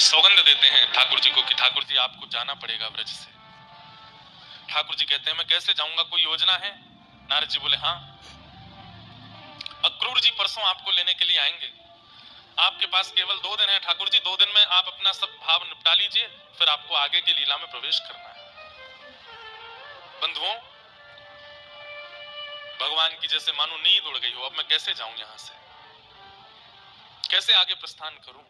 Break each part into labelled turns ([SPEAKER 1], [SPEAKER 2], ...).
[SPEAKER 1] सौगंध देते हैं ठाकुर जी को कि ठाकुर जी आपको जाना पड़ेगा ब्रज से। ठाकुर जी कहते हैं मैं कैसे जाऊंगा, कोई योजना है? नारद जी बोले हाँ, अक्रूर जी परसों आपको लेने के लिए आएंगे, आपके पास केवल 2 दिन है ठाकुर जी, 2 दिन में आप अपना सब भाव निपटा लीजिए, फिर आपको आगे की लीला में प्रवेश करना है। बंधुओं, भगवान की जैसे मानो नींद उड़ गई हो, अब मैं कैसे जाऊं यहां से, कैसे आगे प्रस्थान करूं?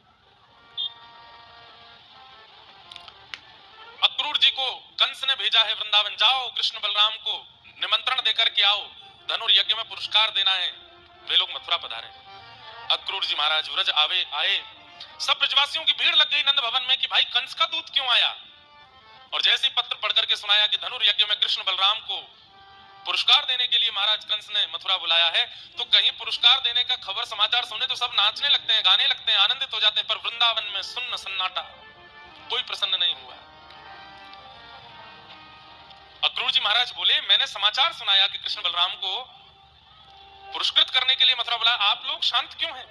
[SPEAKER 1] अक्रूर जी को कंस ने भेजा है वृंदावन, जाओ कृष्ण बलराम को निमंत्रण देकर के आओ, धनुर्यज्ञ में पुरस्कार देना है। वे लोग मथुरा पधारे। अक्रूर जी महाराज व्रज आए, सब ब्रजवासियों की भीड़ लग गई नंद भवन में कि भाई कंस का दूत क्यों आया। और जैसे ही पत्र पढ़ करके सुनाया कि धनुर्यज्ञ में कृष्ण बलराम को पुरस्कार देने के लिए महाराज कंस ने मथुरा बुलाया है, तो कहीं पुरस्कार देने का खबर समाचार सुने तो सब नाचने लगते हैं, गाने लगते हैं, आनंदित हो जाते हैं, पर वृंदावन में सुन्न सन्नाटा, कोई प्रसन्न नहीं हुआ। अक्रूर जी महाराज बोले मैंने समाचार सुनाया कि कृष्ण बलराम को पुरस्कृत करने के लिए मथुरा बुलाया, आप लोग शांत क्यों हैं?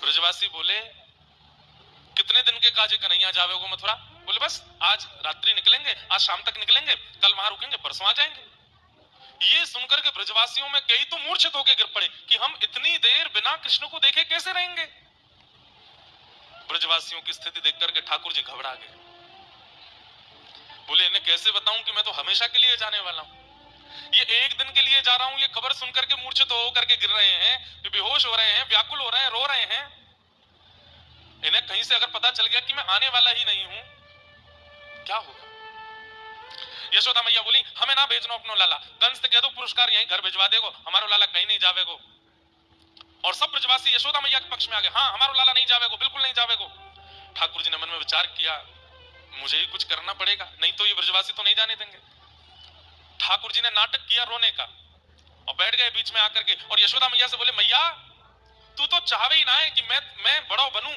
[SPEAKER 1] ब्रजवासी बोले कितने दिन के काजे कन्हैया जावेगो मथुरा? बोले बस आज रात्रि निकलेंगे, आज शाम तक निकलेंगे, कल वहां रुकेंगे, परसों आ जाएंगे। ये सुनकर के ब्रजवासियों में कई तो मूर्छित होकर गिर पड़े कि हम इतनी देर बिना कृष्ण को देखे कैसे रहेंगे। ब्रजवासियों की स्थिति देख करके ठाकुर जी घबरा गए, बोले इन्हें कैसे बताऊं कि मैं तो हमेशा के लिए जाने वाला हूं, ये एक दिन के लिए जा रहा हूं, ये खबर सुनकर के मूर्छित होकर के गिर रहे हैं, बेहोश हो रहे हैं, व्याकुल हो रहे हैं, रो रहे हैं। इन्हें कहीं से अगर पता चल गया कि मैं आने वाला ही नहीं हूं, क्या होगा? यशोदा मैया बोली हमें ना भेजनो अपनो लाला, कंस से कह दो पुरस्कार यहीं घर भिजवा देगो, हमारो लाला कहीं नहीं जावेगो। और सब ब्रजवासी यशोदा मैया के पक्ष में आ गए, हाँ हमारो लाला नहीं जावेगो, बिल्कुल नहीं जावेगो। ठाकुर जी ने मन में विचार किया मुझे ही कुछ करना पड़ेगा, नहीं तो ये ब्रजवासी तो नहीं जाने देंगे। ठाकुर जी ने नाटक किया रोने का और बैठ गए बीच में आकर के, और यशोदा मैया से बोले मैया तू तो चाहवे ही ना है कि मैं बड़ा बनूं,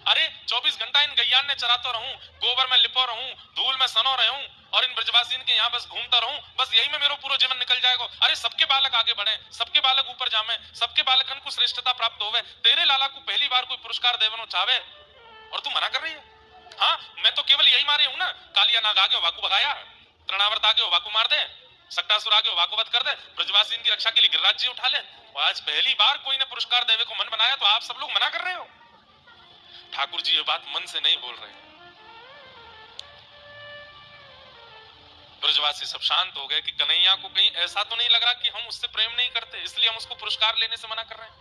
[SPEAKER 1] अरे 24 घंटा इन गैयान ने चराता रहूं, गोबर में लिपो रहूं, धूल में सनो रहूं, और इन ब्रजवासीन के यहाँ बस घूमता रहूं, बस यही में मेरा पूरा जीवन निकल जाएगा। अरे सबके बालक आगे बढ़े, सबके बालक ऊपर जामे, सबके बालकन को श्रेष्ठता प्राप्त होवे, तेरे लाला को पहली बार कोई पुरस्कार देवनो चाहे और तू मना कर रही है। हाँ मैं तो केवल यही मारे हूं ना, कालिया नाग आगे वाकू भगाया, तृणावर्त आगे वाकू मार दे, सक्टासुर आगे वाकू वध कर दे, ब्रजवासीन की रक्षा के लिए गिरिराज जी उठा ले, और आज पहली बार कोई ने पुरस्कार देवे को मन बनाया तो आप सब लोग मना कर रहे हो। ठाकुर जी ये बात मन से नहीं बोल रहे हैं। ब्रजवासी सब शांत हो गए कि कन्हैया को कहीं ऐसा तो नहीं लग रहा कि हम उससे प्रेम नहीं करते, इसलिए हम उसको पुरस्कार लेने से मना कर रहे हैं।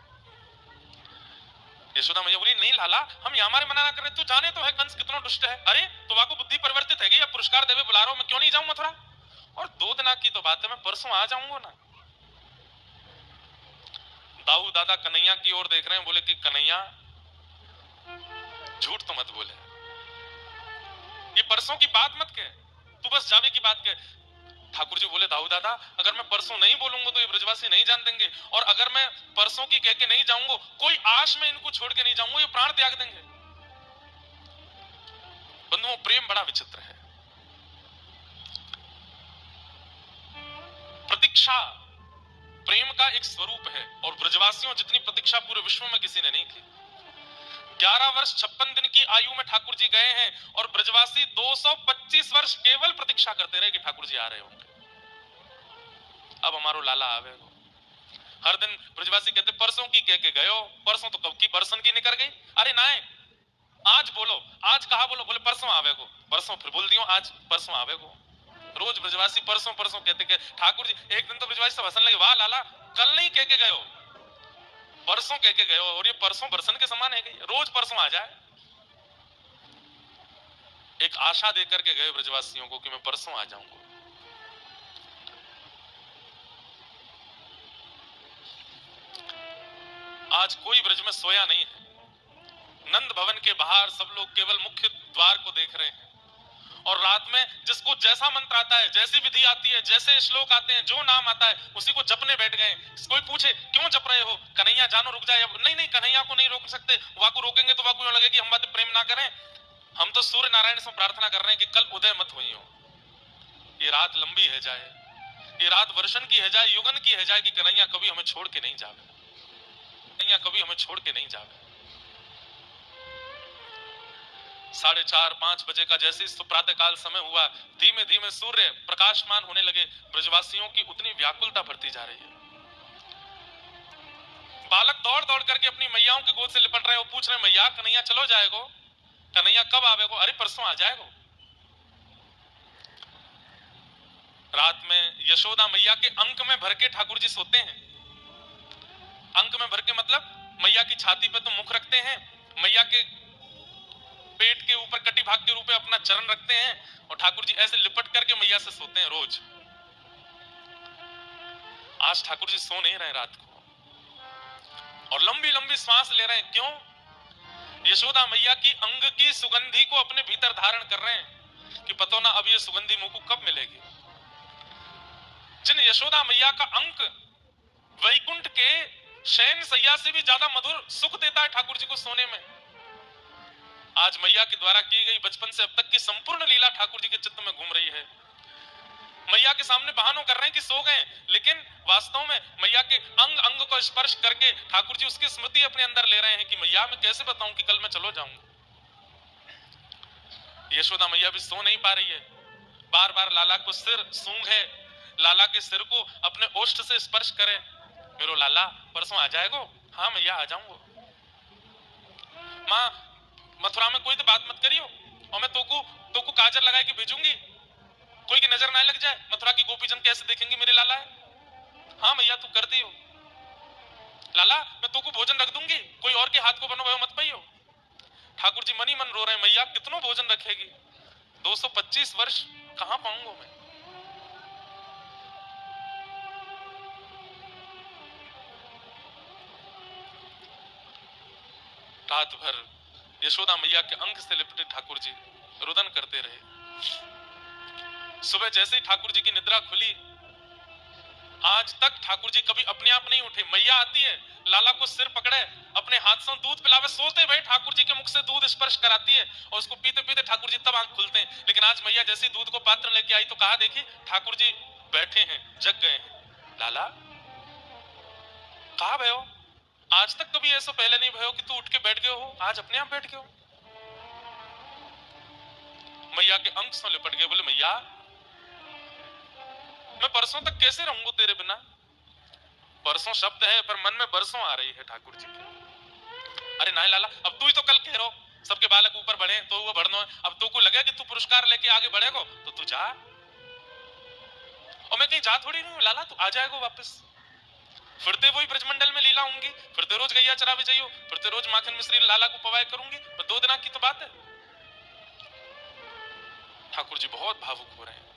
[SPEAKER 1] यशोदा मैया बोली नहीं लाला हम यहाँ हमारे मना ना कर रहे, तू जाने तो है कंस कितना दुष्ट है, अरे तो वाको बुद्धि परिवर्तित है, अब पुरस्कार देवे बुला रहा हूं, मैं क्यों नहीं जाऊं मथुरा, और 2 दिन की तो बात है, मैं परसों आ जाऊंगा ना। दाऊ दादा कन्हैया की ओर देख रहे हैं, बोले कि कन्हैया झूठ तो मत बोले, ये परसों की बात मत कह, तू बस जावे की बात कह। ठाकुर जी बोले दाऊ दादा अगर मैं परसों नहीं बोलूंगा तो ये ब्रजवासी नहीं जान देंगे, और अगर मैं परसों की कह के नहीं जाऊंगा, कोई आश में इनको छोड़ के नहीं जाऊंगा, ये प्राण त्याग देंगे। बंधुओं प्रेम बड़ा विचित्र है। प्रतीक्षा प्रेम का एक स्वरूप है, और ब्रजवासियों जितनी प्रतीक्षा पूरे विश्व में किसी ने नहीं की। 11 वर्ष 56 दिन की आयु में ठाकुर जी गए हैं, और ब्रजवासी 225 वर्ष केवल प्रतीक्षा करते रहे कि ठाकुर जी आ रहे होंगे, अब हमारो लाला आवेगो। हर दिन ब्रजवासी कहते परसों की कह के गयो, परसों तो कब की बरसन की निकल गई, अरे ना आज बोलो, आज कहा बोलो, बोले परसों आवेगो, परसों फिर बोल दियो आज परसों आवेगो। रोज ब्रजवासी परसों परसों कहते के ठाकुर जी, एक दिन तो ब्रजवासी सब हंसने लगे, वाह लाला कल नहीं कह के गयो, परसों कह के गयो, और ये परसों बरसन के समान है, रोज परसों आ जाए। एक आशा देकर के गए ब्रजवासियों को कि मैं परसों आ जाऊंगा। आज कोई ब्रज में सोया नहीं है, नंद भवन के बाहर सब लोग केवल मुख्य द्वार को देख रहे हैं, और रात में जिसको जैसा मंत्र आता है, जैसी विधि आती है, जैसे श्लोक आते हैं, जो नाम आता है उसी को जपने बैठ गए। कोई पूछे क्यों जप रहे हो, कन्हैया जानो रुक जाए, नहीं नहीं कन्हैया को नहीं रोक सकते, वाकू रोकेंगे तो वाकू लगे कि हम बात प्रेम ना करें, हम तो सूर्य नारायण से प्रार्थना कर रहे हैं कि कल उदय मत हुई हो, ये रात लंबी है जाए, ये रात वर्षन की है जाए, युगन की है जाए, कि कन्हैया कभी हमें छोड़ के नहीं जावे, कन्हैया कभी हमें छोड़ के नहीं जावे। 4:30-5 बजे का जैसे ही प्रातःकाल समय हुआ, धीमे धीमे सूर्य प्रकाशमान होने लगे, ब्रजवासियों की उतनी व्याकुलता बढ़ती जा रही है। बालक दौड़ दौड़ करके अपनी मैयाओं की गोद से लिपट रहे हैं, वो पूछ रहे हैं, मैया कन्हैया चलो जाएगो, कन्हैया कब आवेगो? अरे परसों आ जाएगो। रात में यशोदा मैया के अंक में भर के ठाकुर जी सोते हैं। अंक में भर के मतलब मैया की छाती पे तो मुख रखते हैं, मैया के पेट के ऊपर कटी भाग के रूप में अपना चरण रखते हैं, और ठाकुर जी ऐसे लिपट करके मैया से सोते हैं रोज। आज ठाकुर जी सो नहीं रहे रात को, और लंबी लंबी श्वास ले रहे हैं। क्यों? यशोदा मैया की अंग की सुगंधी को अपने भीतर धारण कर रहे हैं कि पता ना अब ये सुगंधी मुंह को कब मिलेगी। जिन यशोदा मैया का अंक वैकुंठ के शयन सैया से भी ज्यादा मधुर सुख देता है ठाकुर जी को सोने में, आज मैया के द्वारा की गई बचपन से अब तक की संपूर्ण लीला ठाकुर जी के चित्त में घूम रही है। मैया के सामने बहानों कर रहे हैं कि सो गए, लेकिन वास्तव में मैया के अंग अंग को स्पर्श करके ठाकुर जी उसकी स्मृति अपने अंदर ले रहे हैं कि मैया मैं कैसे बताऊं कि कल मैं चलो जाऊंगा। यशोदा मैया भी सो नहीं पा रही है, बार बार लाला को सिर सूंघे, लाला के सिर को अपने ओष्ठ से स्पर्श करे। मेरो लाला परसों आ जाएगो? हाँ मैया आ जाऊंगा। माँ मथुरा में कोई तो बात मत करियो, और मैं तोकू काजर लगा के भेजूंगी, कोई की नजर ना लग जाए, मथुरा की गोपीजन कैसे देखेंगे मेरे लाला है। हाँ मैया तू कर दियो। लाला मैं तोकू भोजन रख दूंगी, कोई और के हाथ को बनो भयो मत पाइयो। ठाकुर जी मनी मन रो रहे हैं, मैया कितनों भोजन रखेगी, 225 वर्ष कहां पाऊंगा मैं। रात भर यशोदा मैया के अंक से लिपटे ठाकुर जी रुदन करते रहे। सुबह जैसे ही ठाकुर जी की निद्रा खुली, आज तक ठाकुर जी कभी अपने आप नहीं उठे। मैया आती है, लाला को सिर पकड़े, अपने हाथ से दूध पिलावे, सोते भाई ठाकुर जी के मुख से दूध स्पर्श कराती है, और उसको पीते पीते ठाकुर जी तब आंख खुलते हैं। लेकिन आज मैया जैसे दूध को पात्र लेके आई तो कहा, देखी ठाकुर जी बैठे हैं, जग गए हैं। लाला कहा भयो? आज तक कभी ऐसा पहले नहीं भयो कि तू उठ के बैठ गए हो, आज अपने आप बैठ गए हो। मैया के अंक से लिपट गए, बोले मैया मैं परसों तक कैसे रहूंगा तेरे बिना। परसों शब्द है पर मन में बरसों आ रही है ठाकुर जी के। अरे नहीं लाला, अब तू ही तो कल कह रहो सबके बालक ऊपर बढ़े तो वो बढ़ना है, अब तू को लगे कि तू पुरस्कार लेके आगे बढ़ेगो तो तू जा, और मैं कहीं जा थोड़ी नहीं हूं लाला, तू आ जाएगा वापस। फिर ते वही ब्रजमंडल में लीला होंगी, फिर ते रोज गैया चरावे जाइयो, फिर ते रोज माखन मिश्री लाला को पवाए करूंगी, पर 2 दिन की तो बात है। ठाकुर जी बहुत भावुक हो रहे हैं।